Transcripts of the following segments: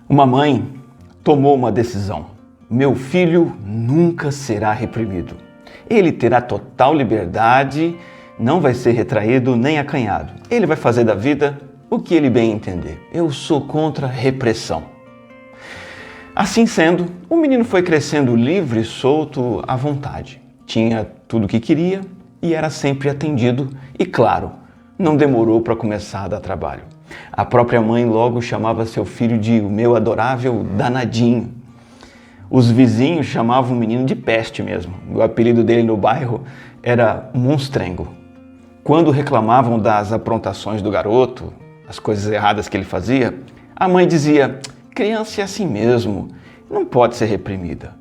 Uma mãe tomou uma decisão. Meu filho nunca será reprimido. Ele terá total liberdade, não vai ser retraído nem acanhado. Ele vai fazer da vida o que ele bem entender. Eu sou contra repressão. Assim sendo, o menino foi crescendo livre, solto, à vontade. Tinha tudo o que queria e era sempre atendido e, claro, não demorou para começar a dar trabalho. A própria mãe logo chamava seu filho de o meu adorável danadinho. Os vizinhos chamavam o menino de peste mesmo. O apelido dele no bairro era monstrengo. Quando reclamavam das aprontações do garoto, as coisas erradas que ele fazia, a mãe dizia: criança é assim mesmo, não pode ser reprimida.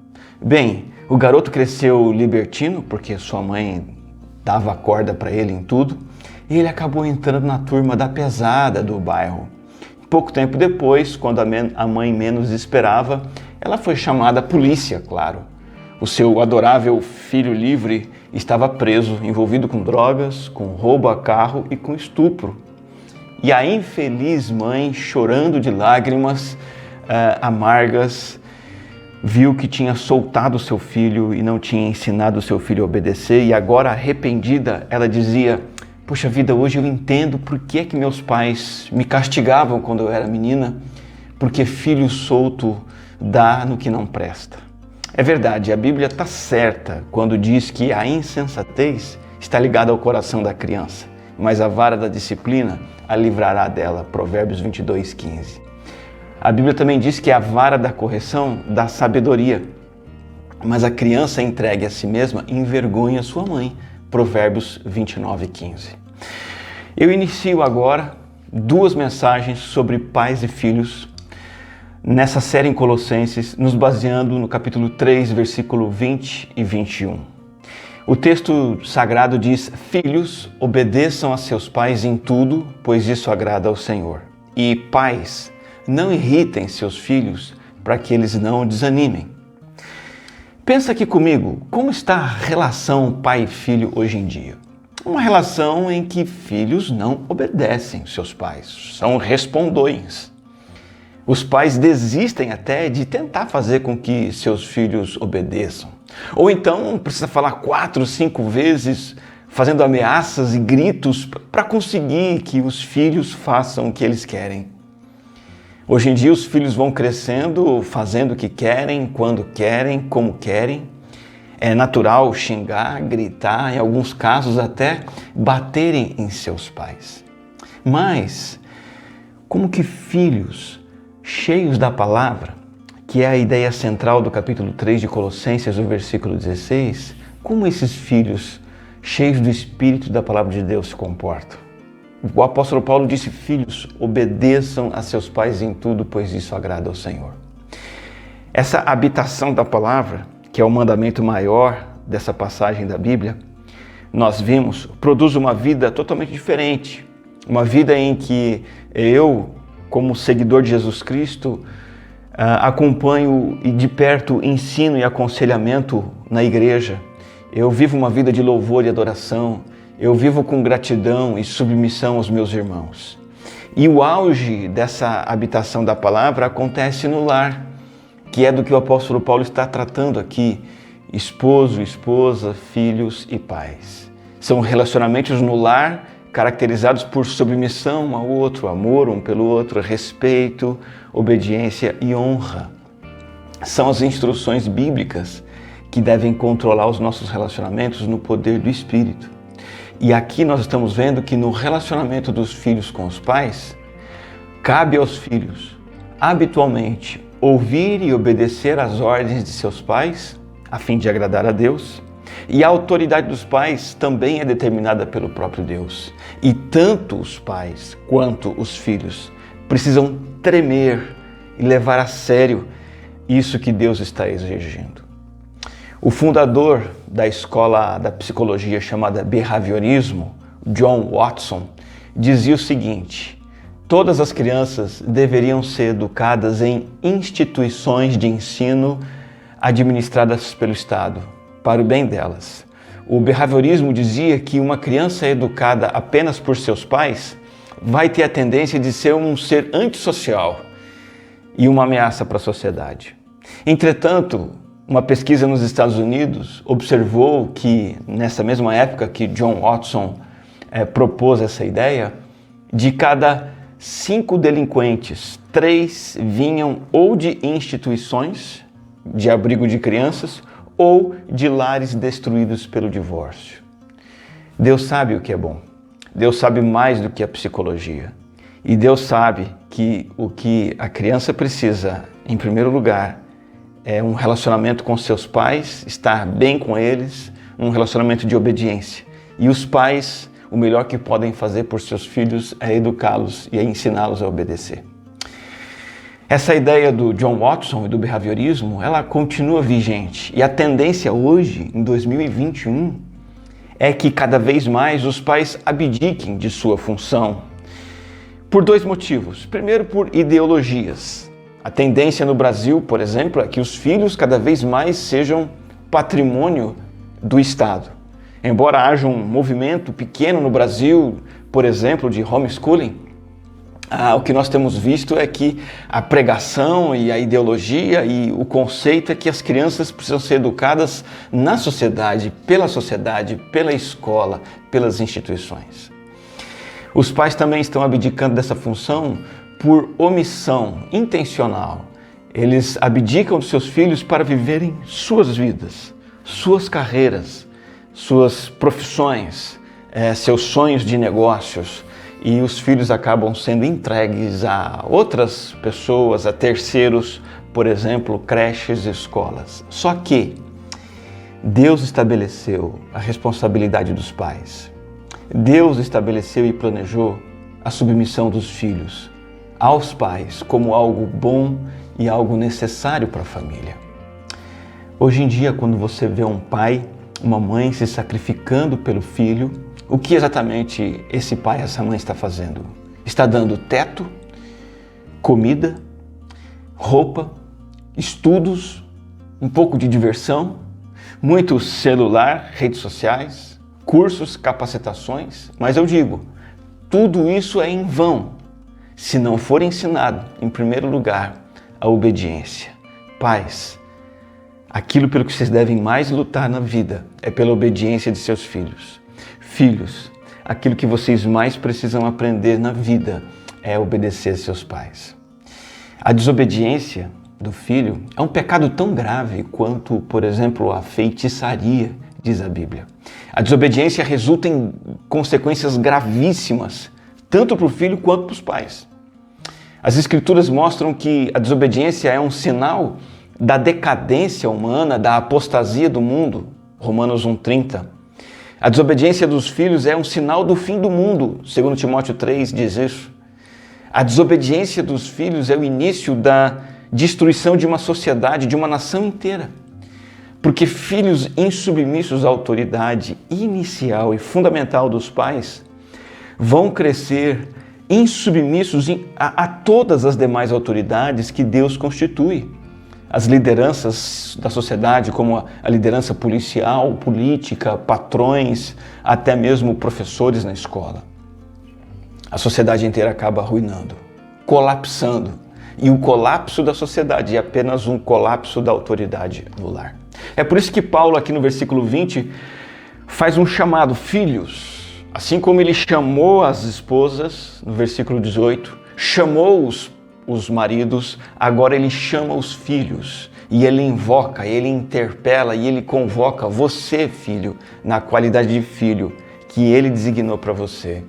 Bem, o garoto cresceu libertino porque sua mãe dava corda para ele em tudo, e ele acabou entrando na turma da pesada do bairro. Pouco tempo depois, quando a mãe menos esperava, ela foi chamada à polícia, claro. O seu adorável filho livre estava preso, envolvido com drogas, com roubo a carro e com estupro. E a infeliz mãe, chorando de lágrimas amargas, viu que tinha soltado seu filho e não tinha ensinado seu filho a obedecer, e agora arrependida, ela dizia: poxa vida, hoje eu entendo por que meus pais me castigavam quando eu era menina, porque filho solto dá no que não presta. É verdade, a Bíblia está certa quando diz que a insensatez está ligada ao coração da criança, mas a vara da disciplina a livrará dela. Provérbios 22:15. A Bíblia também diz que a vara da correção dá sabedoria, mas a criança entregue a si mesma envergonha sua mãe. Provérbios 29:15. Eu inicio agora 2 mensagens sobre pais e filhos nessa série em Colossenses, nos baseando no capítulo 3, versículo 20 e 21. O texto sagrado diz: filhos, obedeçam a seus pais em tudo, pois isso agrada ao Senhor. E pais, não irritem seus filhos para que eles não desanimem. Pensa aqui comigo, como está a relação pai e filho hoje em dia? Uma relação em que filhos não obedecem seus pais, são respondões. Os pais desistem até de tentar fazer com que seus filhos obedeçam. Ou então precisa falar 4, 5 vezes, fazendo ameaças e gritos para conseguir que os filhos façam o que eles querem. Hoje em dia os filhos vão crescendo, fazendo o que querem, quando querem, como querem. É natural xingar, gritar, em alguns casos até baterem em seus pais. Mas, como que filhos cheios da palavra, que é a ideia central do capítulo 3 de Colossenses, o versículo 16, como esses filhos cheios do Espírito da palavra de Deus se comportam? O apóstolo Paulo disse: filhos, obedeçam a seus pais em tudo, pois isso agrada ao Senhor. Essa habitação da palavra, que é o mandamento maior dessa passagem da Bíblia, nós vimos, produz uma vida totalmente diferente. Uma vida em que eu, como seguidor de Jesus Cristo, acompanho e de perto ensino e aconselhamento na igreja. Eu vivo uma vida de louvor e adoração. Eu vivo com gratidão e submissão aos meus irmãos. E o auge dessa habitação da palavra acontece no lar, que é do que o apóstolo Paulo está tratando aqui. Esposo, esposa, filhos e pais. São relacionamentos no lar caracterizados por submissão um ao outro, amor um pelo outro, respeito, obediência e honra. São as instruções bíblicas que devem controlar os nossos relacionamentos no poder do Espírito. E aqui nós estamos vendo que no relacionamento dos filhos com os pais, cabe aos filhos, habitualmente, ouvir e obedecer às ordens de seus pais, a fim de agradar a Deus, e a autoridade dos pais também é determinada pelo próprio Deus. E tanto os pais quanto os filhos precisam tremer e levar a sério isso que Deus está exigindo. O fundador da escola da psicologia chamada behaviorismo, John Watson, dizia o seguinte: todas as crianças deveriam ser educadas em instituições de ensino administradas pelo Estado, para o bem delas. O behaviorismo dizia que uma criança educada apenas por seus pais vai ter a tendência de ser um ser antissocial e uma ameaça para a sociedade. Entretanto, uma pesquisa nos Estados Unidos observou que, nessa mesma época que John Watson propôs essa ideia, de cada 5 delinquentes, 3 vinham ou de instituições de abrigo de crianças ou de lares destruídos pelo divórcio. Deus sabe o que é bom. Deus sabe mais do que a psicologia. E Deus sabe que o que a criança precisa, em primeiro lugar, é um relacionamento com seus pais, estar bem com eles, um relacionamento de obediência. E os pais, o melhor que podem fazer por seus filhos é educá-los e é ensiná-los a obedecer. Essa ideia do John Watson e do behaviorismo, ela continua vigente. E a tendência hoje, em 2021, é que cada vez mais os pais abdiquem de sua função. Por 2 motivos. Primeiro, por ideologias. A tendência no Brasil, por exemplo, é que os filhos cada vez mais sejam patrimônio do Estado. Embora haja um movimento pequeno no Brasil, por exemplo, de homeschooling, o que nós temos visto é que a pregação e a ideologia e o conceito é que as crianças precisam ser educadas na sociedade, pela escola, pelas instituições. Os pais também estão abdicando dessa função por omissão intencional. Eles abdicam dos seus filhos para viverem suas vidas, suas carreiras, suas profissões, seus sonhos de negócios. E os filhos acabam sendo entregues a outras pessoas, a terceiros, por exemplo, creches e escolas. Só que Deus estabeleceu a responsabilidade dos pais. Deus estabeleceu e planejou a submissão dos filhos aos pais como algo bom e algo necessário para a família. Hoje em dia, quando você vê um pai, uma mãe se sacrificando pelo filho, o que exatamente esse pai, essa mãe está fazendo? Está dando teto, comida, roupa, estudos, um pouco de diversão, muito celular, redes sociais, cursos, capacitações. Mas eu digo, tudo isso é em vão se não for ensinado, em primeiro lugar, a obediência. Pais, aquilo pelo que vocês devem mais lutar na vida é pela obediência de seus filhos. Filhos, aquilo que vocês mais precisam aprender na vida é obedecer seus pais. A desobediência do filho é um pecado tão grave quanto, por exemplo, a feitiçaria, diz a Bíblia. A desobediência resulta em consequências gravíssimas, tanto para o filho quanto para os pais. As Escrituras mostram que a desobediência é um sinal da decadência humana, da apostasia do mundo. Romanos 1,30. A desobediência dos filhos é um sinal do fim do mundo, segundo Timóteo 3 diz isso. A desobediência dos filhos é o início da destruição de uma sociedade, de uma nação inteira. Porque filhos insubmissos à autoridade inicial e fundamental dos pais vão crescer insubmissos a todas as demais autoridades que Deus constitui. As lideranças da sociedade, como a liderança policial, política, patrões, até mesmo professores na escola. A sociedade inteira acaba arruinando, colapsando. E o colapso da sociedade é apenas um colapso da autoridade no lar. É por isso que Paulo, aqui no versículo 20, faz um chamado, filhos. Assim como ele chamou as esposas, no versículo 18, chamou os maridos, agora ele chama os filhos. E ele invoca, ele interpela e ele convoca você, filho, na qualidade de filho que ele designou para você.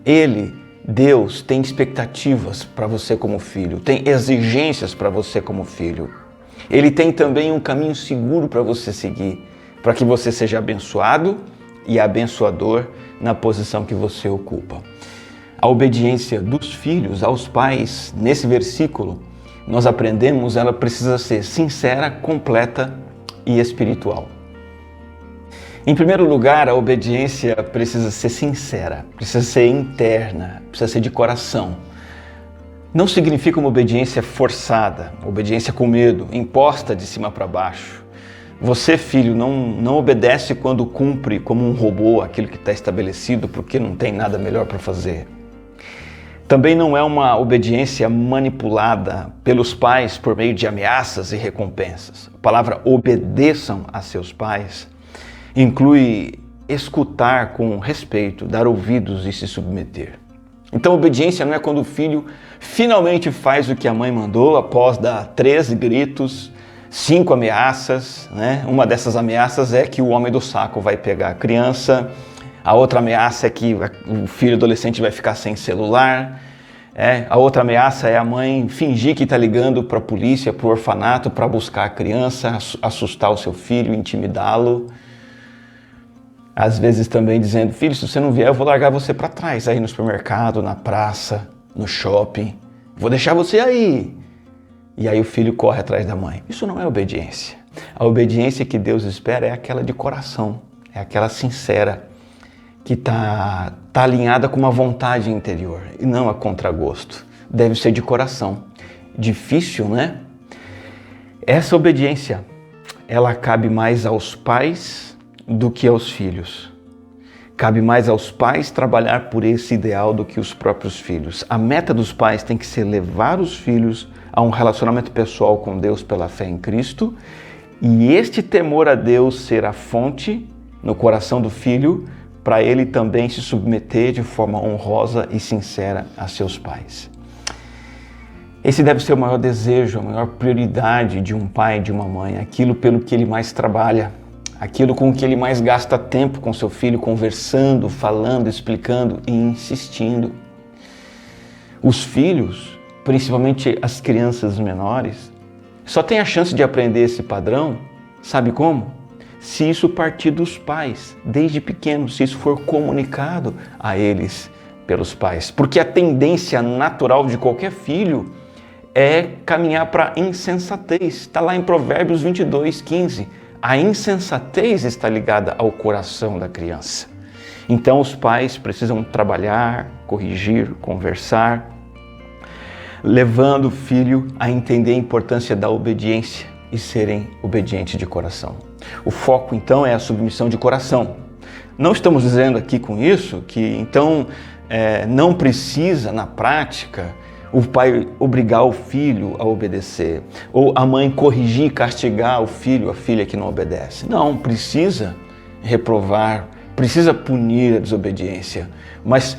Ele, Deus, tem expectativas para você como filho, tem exigências para você como filho. Ele tem também um caminho seguro para você seguir, para que você seja abençoado e abençoador na posição que você ocupa. A obediência dos filhos aos pais, nesse versículo, nós aprendemos, ela precisa ser sincera, completa e espiritual. Em primeiro lugar, a obediência precisa ser sincera, precisa ser interna, precisa ser de coração. Não significa uma obediência forçada, obediência com medo, imposta de cima para baixo. Você, filho, não obedece quando cumpre como um robô aquilo que está estabelecido porque não tem nada melhor para fazer. Também não é uma obediência manipulada pelos pais por meio de ameaças e recompensas. A palavra obedeçam a seus pais inclui escutar com respeito, dar ouvidos e se submeter. Então, obediência não é quando o filho finalmente faz o que a mãe mandou após dar 13 gritos, 5 ameaças, né? Uma dessas ameaças é que o homem do saco vai pegar a criança. A outra ameaça é que o filho adolescente vai ficar sem celular. A outra ameaça é a mãe fingir que está ligando para a polícia, para o orfanato, para buscar a criança, assustar o seu filho, intimidá-lo. Às vezes também dizendo, filho, se você não vier, eu vou largar você para trás, aí no supermercado, na praça, no shopping. Vou deixar você aí. E aí o filho corre atrás da mãe. Isso não é obediência. A obediência que Deus espera é aquela de coração, é aquela sincera, que está alinhada com uma vontade interior e não a contragosto. Deve ser de coração. Difícil, né? Essa obediência, ela cabe mais aos pais do que aos filhos. Cabe mais aos pais trabalhar por esse ideal do que os próprios filhos. A meta dos pais tem que ser levar os filhos a um relacionamento pessoal com Deus pela fé em Cristo, e este temor a Deus ser a fonte no coração do filho para ele também se submeter de forma honrosa e sincera a seus pais. Esse deve ser o maior desejo, a maior prioridade de um pai e de uma mãe, aquilo pelo que ele mais trabalha, aquilo com que ele mais gasta tempo com seu filho, conversando, falando, explicando e insistindo. Os filhos, principalmente as crianças menores, só têm a chance de aprender esse padrão, sabe como? Se isso partir dos pais, desde pequenos, se isso for comunicado a eles pelos pais. Porque a tendência natural de qualquer filho é caminhar para a insensatez. Está lá em Provérbios 22:15. A insensatez está ligada ao coração da criança. Então os pais precisam trabalhar, corrigir, conversar, levando o filho a entender a importância da obediência e serem obedientes de coração. O foco, então, é a submissão de coração. Não estamos dizendo aqui com isso que, então, não precisa, na prática, o pai obrigar o filho a obedecer, ou a mãe corrigir e castigar o filho, a filha que não obedece. Não, precisa reprovar, precisa punir a desobediência, mas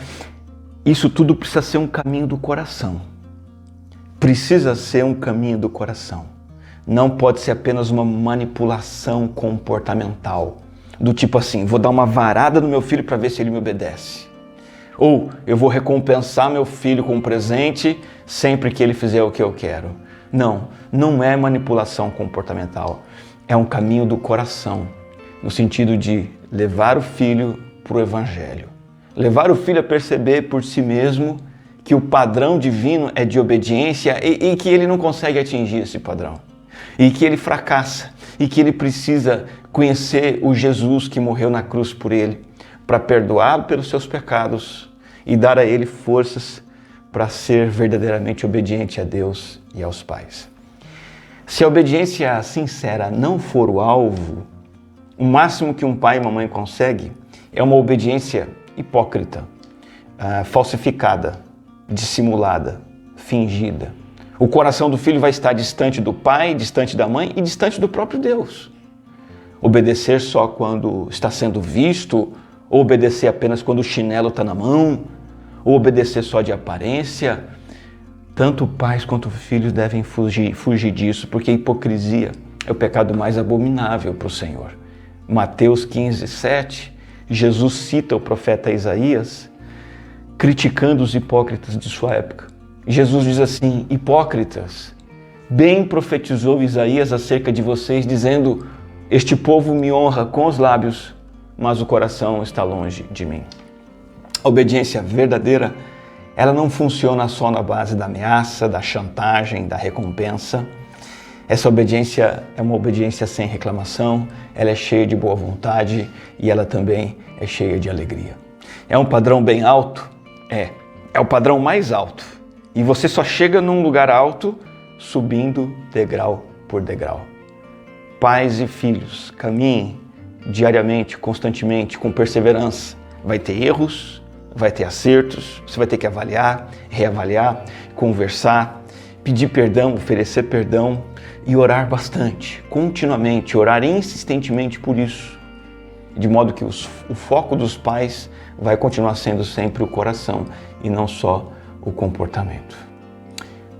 isso tudo precisa ser um caminho do coração. Precisa ser um caminho do coração. Não pode ser apenas uma manipulação comportamental, do tipo assim, vou dar uma varada no meu filho para ver se ele me obedece. Ou eu vou recompensar meu filho com um presente sempre que ele fizer o que eu quero. Não, não é manipulação comportamental. É um caminho do coração, no sentido de levar o filho para o Evangelho. Levar o filho a perceber por si mesmo que o padrão divino é de obediência e que ele não consegue atingir esse padrão. E que ele fracassa, e que ele precisa conhecer o Jesus que morreu na cruz por ele, para perdoá-lo pelos seus pecados e dar a ele forças para ser verdadeiramente obediente a Deus e aos pais. Se a obediência sincera não for o alvo, o máximo que um pai e uma mãe consegue é uma obediência hipócrita, falsificada, dissimulada, fingida. O coração do filho vai estar distante do pai, distante da mãe e distante do próprio Deus. Obedecer só quando está sendo visto, ou obedecer apenas quando o chinelo está na mão, ou obedecer só de aparência. Tanto pais quanto filhos devem fugir disso, porque a hipocrisia é o pecado mais abominável para o Senhor. Mateus 15:7, Jesus cita o profeta Isaías, criticando os hipócritas de sua época. Jesus diz assim, hipócritas, bem profetizou Isaías acerca de vocês, dizendo, este povo me honra com os lábios, mas o coração está longe de mim. A obediência verdadeira, ela não funciona só na base da ameaça, da chantagem, da recompensa. Essa obediência é uma obediência sem reclamação, ela é cheia de boa vontade e ela também é cheia de alegria. É um padrão bem alto? É o padrão mais alto. E você só chega num lugar alto subindo degrau por degrau. Pais e filhos, caminhem diariamente, constantemente, com perseverança. Vai ter erros, vai ter acertos, você vai ter que avaliar, reavaliar, conversar, pedir perdão, oferecer perdão e orar bastante, continuamente, orar insistentemente por isso, de modo que o foco dos pais vai continuar sendo sempre o coração e não só o comportamento.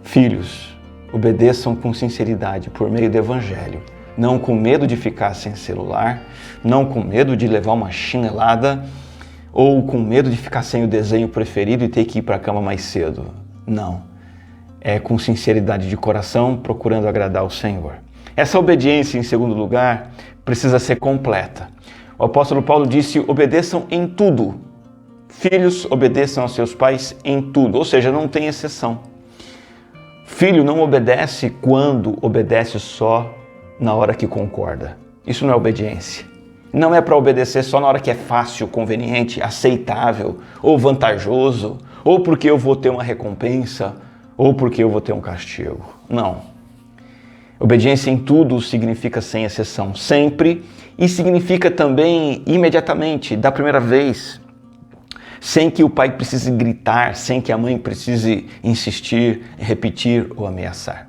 Filhos, obedeçam com sinceridade por meio do Evangelho, não com medo de ficar sem celular, não com medo de levar uma chinelada ou com medo de ficar sem o desenho preferido e ter que ir para a cama mais cedo. Não. É com sinceridade de coração, procurando agradar o Senhor. Essa obediência, em segundo lugar, precisa ser completa. O apóstolo Paulo disse: obedeçam em tudo. Filhos, obedeçam aos seus pais em tudo, ou seja, não tem exceção. Filho não obedece quando obedece só na hora que concorda. Isso não é obediência. Não é para obedecer só na hora que é fácil, conveniente, aceitável ou vantajoso, ou porque eu vou ter uma recompensa, ou porque eu vou ter um castigo. Não. Obediência em tudo significa sem exceção, sempre, e significa também imediatamente, da primeira vez, sem que o pai precise gritar, sem que a mãe precise insistir, repetir ou ameaçar.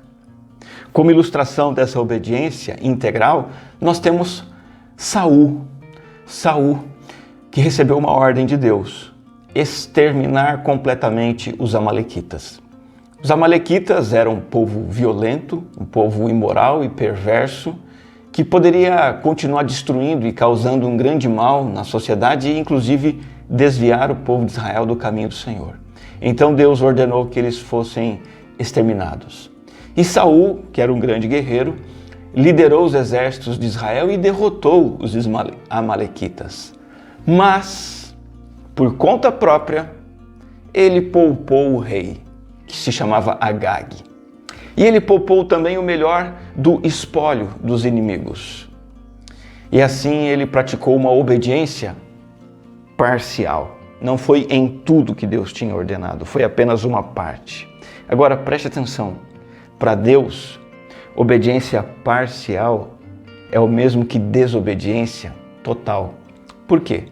Como ilustração dessa obediência integral, nós temos Saul, que recebeu uma ordem de Deus: exterminar completamente os amalequitas. Os amalequitas eram um povo violento, um povo imoral e perverso, que poderia continuar destruindo e causando um grande mal na sociedade e, inclusive, desviar o povo de Israel do caminho do Senhor. Então Deus ordenou que eles fossem exterminados. E Saul, que era um grande guerreiro, liderou os exércitos de Israel e derrotou os amalequitas. Mas, por conta própria, ele poupou o rei, que se chamava Agag. E ele poupou também o melhor do espólio dos inimigos. E assim ele praticou uma obediência parcial. Não foi em tudo que Deus tinha ordenado, foi apenas uma parte. Agora preste atenção, para Deus, obediência parcial é o mesmo que desobediência total. Por quê?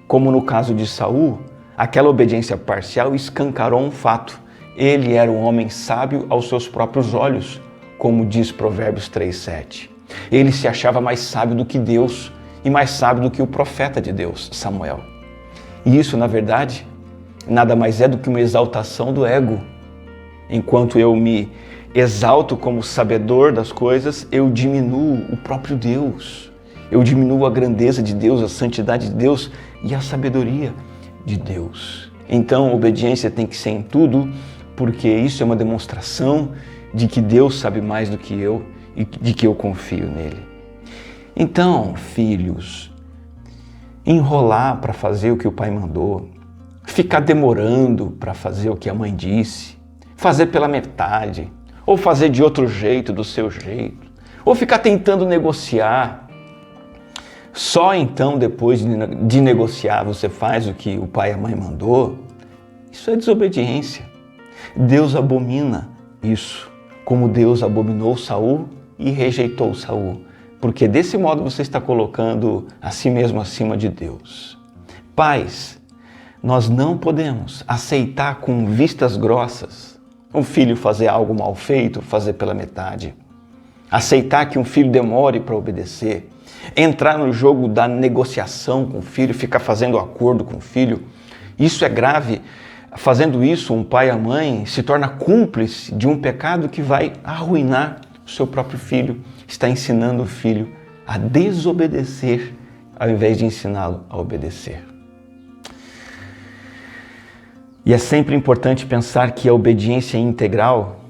Como no caso de Saul, aquela obediência parcial escancarou um fato. Ele era um homem sábio aos seus próprios olhos, como diz Provérbios 3:7. Ele se achava mais sábio do que Deus e mais sábio do que o profeta de Deus, Samuel. E isso, na verdade, nada mais é do que uma exaltação do ego. Enquanto eu me exalto como sabedor das coisas, eu diminuo o próprio Deus. Eu diminuo a grandeza de Deus, a santidade de Deus e a sabedoria de Deus. Então, obediência tem que ser em tudo, porque isso é uma demonstração de que Deus sabe mais do que eu e de que eu confio nele. Então, filhos, enrolar para fazer o que o pai mandou, ficar demorando para fazer o que a mãe disse, fazer pela metade, ou fazer de outro jeito, do seu jeito, ou ficar tentando negociar. Só então, depois de negociar, você faz o que o pai e a mãe mandou. Isso é desobediência. Deus abomina isso, como Deus abominou Saul e rejeitou Saul, porque desse modo você está colocando a si mesmo acima de Deus. Pais, nós não podemos aceitar com vistas grossas um filho fazer algo mal feito, fazer pela metade. Aceitar que um filho demore para obedecer. Entrar no jogo da negociação com o filho, ficar fazendo acordo com o filho. Isso é grave. Fazendo isso, um pai e a mãe se torna cúmplice de um pecado que vai arruinar o seu próprio filho. Está ensinando o filho a desobedecer ao invés de ensiná-lo a obedecer. E é sempre importante pensar que a obediência integral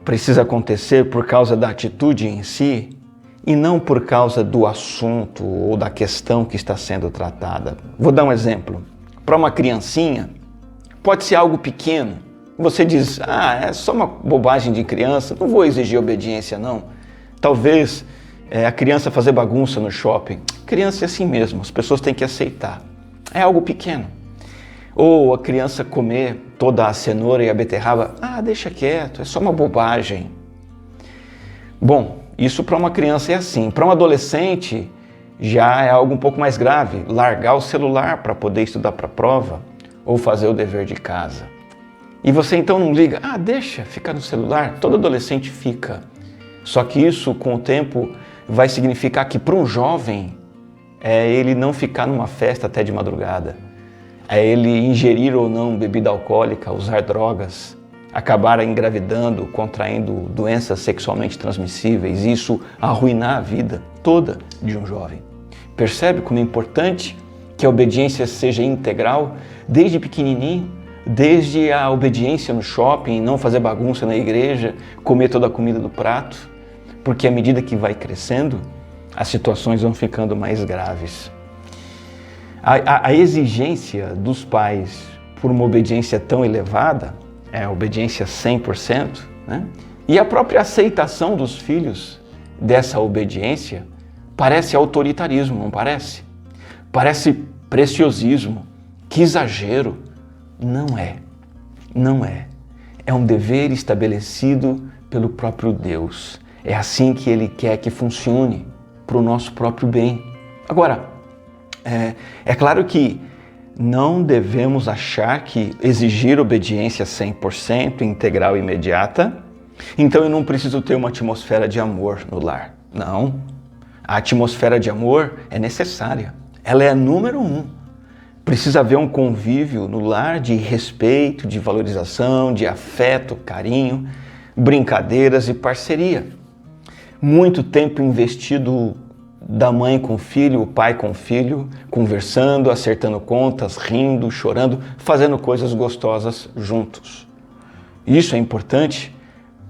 precisa acontecer por causa da atitude em si e não por causa do assunto ou da questão que está sendo tratada. Vou dar um exemplo. Para uma criancinha, pode ser algo pequeno. Você diz, é só uma bobagem de criança, não vou exigir obediência não. Talvez a criança fazer bagunça no shopping. Criança é assim mesmo, as pessoas têm que aceitar. É algo pequeno. Ou a criança comer toda a cenoura e a beterraba. Deixa quieto, é só uma bobagem. Bom, isso para uma criança é assim. Para um adolescente já é algo um pouco mais grave. Largar o celular para poder estudar para a prova. ou fazer o dever de casa. E você então não liga, deixa, fica no celular, todo adolescente fica. Só que isso, com o tempo, vai significar que para um jovem, é ele não ficar numa festa até de madrugada, é ele ingerir ou não bebida alcoólica, usar drogas, acabar engravidando, contraindo doenças sexualmente transmissíveis, isso arruinar a vida toda de um jovem. Percebe como é importante que a obediência seja integral, desde pequenininho, desde a obediência no shopping, não fazer bagunça na igreja, comer toda a comida do prato, porque à medida que vai crescendo, as situações vão ficando mais graves. A exigência dos pais por uma obediência tão elevada, a obediência 100%, né? E a própria aceitação dos filhos dessa obediência parece autoritarismo, não parece? Parece preciosismo, que exagero. Não é, não é. É um dever estabelecido pelo próprio Deus. É assim que Ele quer que funcione, para o nosso próprio bem. Agora, é claro que não devemos achar que exigir obediência 100%, integral e imediata, então eu não preciso ter uma atmosfera de amor no lar. Não. A atmosfera de amor é necessária. Ela é a número 1. Precisa haver um convívio no lar de respeito, de valorização, de afeto, carinho, brincadeiras e parceria. Muito tempo investido da mãe com o filho, o pai com o filho, conversando, acertando contas, rindo, chorando, fazendo coisas gostosas juntos. Isso é importante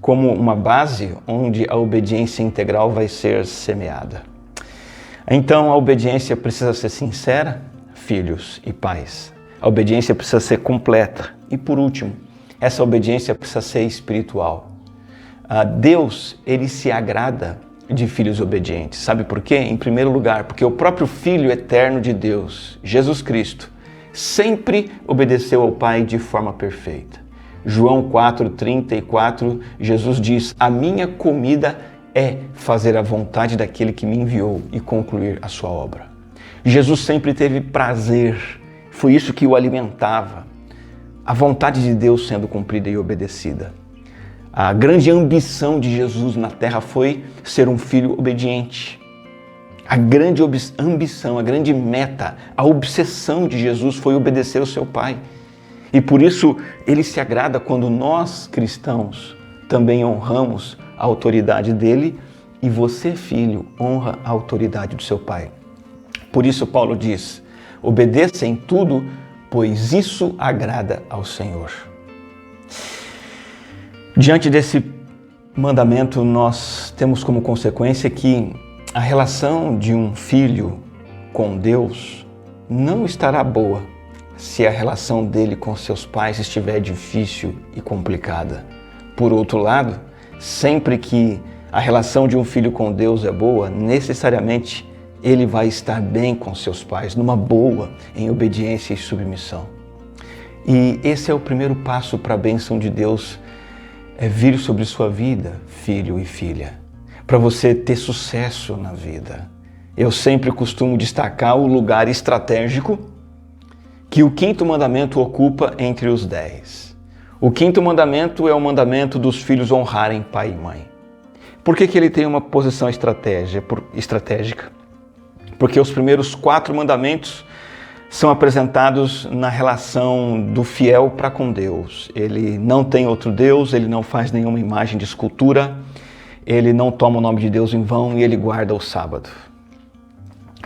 como uma base onde a obediência integral vai ser semeada. Então a obediência precisa ser sincera, filhos e pais. A obediência precisa ser completa. E por último, essa obediência precisa ser espiritual. Deus, Ele se agrada de filhos obedientes. Sabe por quê? Em primeiro lugar, porque o próprio Filho eterno de Deus, Jesus Cristo, sempre obedeceu ao Pai de forma perfeita. João 4,34, Jesus diz: a minha comida é fazer a vontade daquele que me enviou e concluir a sua obra. Jesus sempre teve prazer, foi isso que o alimentava, a vontade de Deus sendo cumprida e obedecida. A grande ambição de Jesus na terra foi ser um filho obediente. A grande ambição, a grande meta, a obsessão de Jesus foi obedecer ao seu Pai. E por isso Ele se agrada quando nós, cristãos, também honramos a autoridade dele e você, filho, honra a autoridade do seu pai. Por isso Paulo diz: obedeça em tudo, pois isso agrada ao Senhor. Diante desse mandamento, nós temos como consequência que a relação de um filho com Deus não estará boa se a relação dele com seus pais estiver difícil e complicada. Por outro lado, sempre que a relação de um filho com Deus é boa, necessariamente ele vai estar bem com seus pais, numa boa, em obediência e submissão. E esse é o primeiro passo para a bênção de Deus vir sobre sua vida, filho e filha, para você ter sucesso na vida. Eu sempre costumo destacar o lugar estratégico que o 5º mandamento ocupa entre os 10. O 5º mandamento é o mandamento dos filhos honrarem pai e mãe. Por que ele tem uma posição estratégica? Porque os primeiros 4 mandamentos são apresentados na relação do fiel para com Deus. Ele não tem outro Deus, ele não faz nenhuma imagem de escultura, ele não toma o nome de Deus em vão e ele guarda o sábado.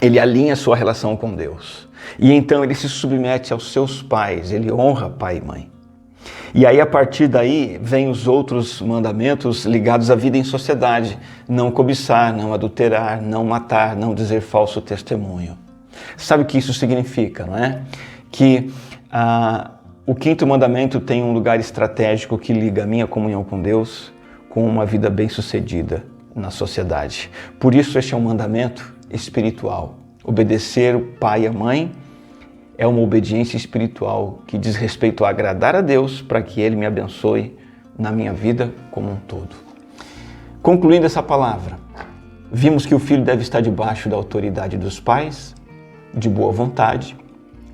Ele alinha sua relação com Deus. E então ele se submete aos seus pais, ele honra pai e mãe. E aí a partir daí vem os outros mandamentos ligados à vida em sociedade. Não cobiçar, não adulterar, não matar, não dizer falso testemunho. Sabe o que isso significa, não é? Que o 5º mandamento tem um lugar estratégico que liga a minha comunhão com Deus com uma vida bem-sucedida na sociedade. Por isso este é um mandamento espiritual. Obedecer o pai e a mãe é uma obediência espiritual que diz respeito a agradar a Deus para que Ele me abençoe na minha vida como um todo. Concluindo essa palavra, vimos que o filho deve estar debaixo da autoridade dos pais, de boa vontade,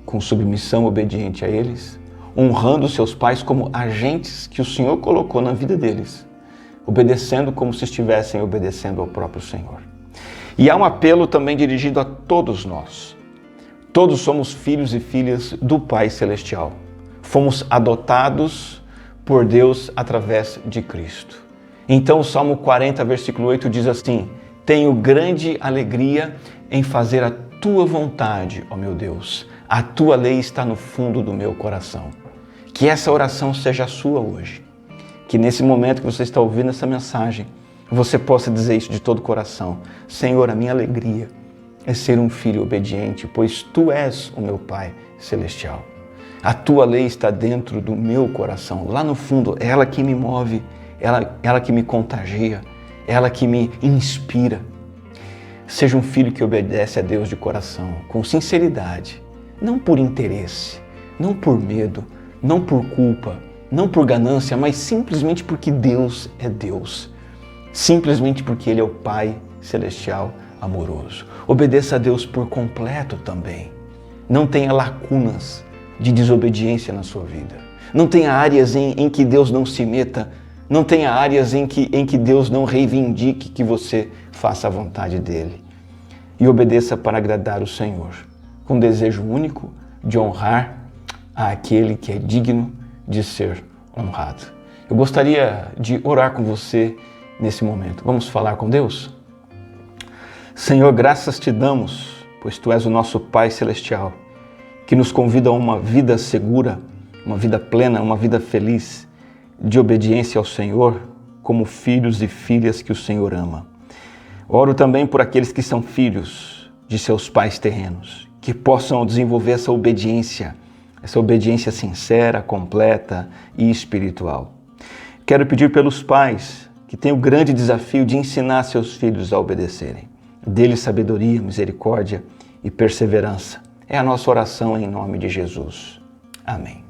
com submissão obediente a eles, honrando seus pais como agentes que o Senhor colocou na vida deles, obedecendo como se estivessem obedecendo ao próprio Senhor. E há um apelo também dirigido a todos nós. Todos somos filhos e filhas do Pai Celestial. Fomos adotados por Deus através de Cristo. Então o Salmo 40, versículo 8 diz assim: tenho grande alegria em fazer a tua vontade, ó meu Deus. A tua lei está no fundo do meu coração. Que essa oração seja a sua hoje. Que nesse momento que você está ouvindo essa mensagem, você possa dizer isso de todo o coração. Senhor, a minha alegria é ser um filho obediente, pois tu és o meu Pai Celestial. A tua lei está dentro do meu coração, lá no fundo, é ela que me move, ela que me contagia, ela que me inspira. Seja um filho que obedece a Deus de coração, com sinceridade, não por interesse, não por medo, não por culpa, não por ganância, mas simplesmente porque Deus é Deus. Simplesmente porque Ele é o Pai Celestial amoroso. Obedeça a Deus por completo também. Não tenha lacunas de desobediência na sua vida. Não tenha áreas em que Deus não se meta. Não tenha áreas em que Deus não reivindique que você faça a vontade dEle. E obedeça para agradar o Senhor, com desejo único de honrar àquele que é digno de ser honrado. Eu gostaria de orar com você nesse momento. Vamos falar com Deus? Senhor, graças te damos, pois Tu és o nosso Pai Celestial, que nos convida a uma vida segura, uma vida plena, uma vida feliz, de obediência ao Senhor, como filhos e filhas que o Senhor ama. Oro também por aqueles que são filhos de seus pais terrenos, que possam desenvolver essa obediência sincera, completa e espiritual. Quero pedir pelos pais que têm o grande desafio de ensinar seus filhos a obedecerem. Dê-lhes sabedoria, misericórdia e perseverança. É a nossa oração em nome de Jesus. Amém.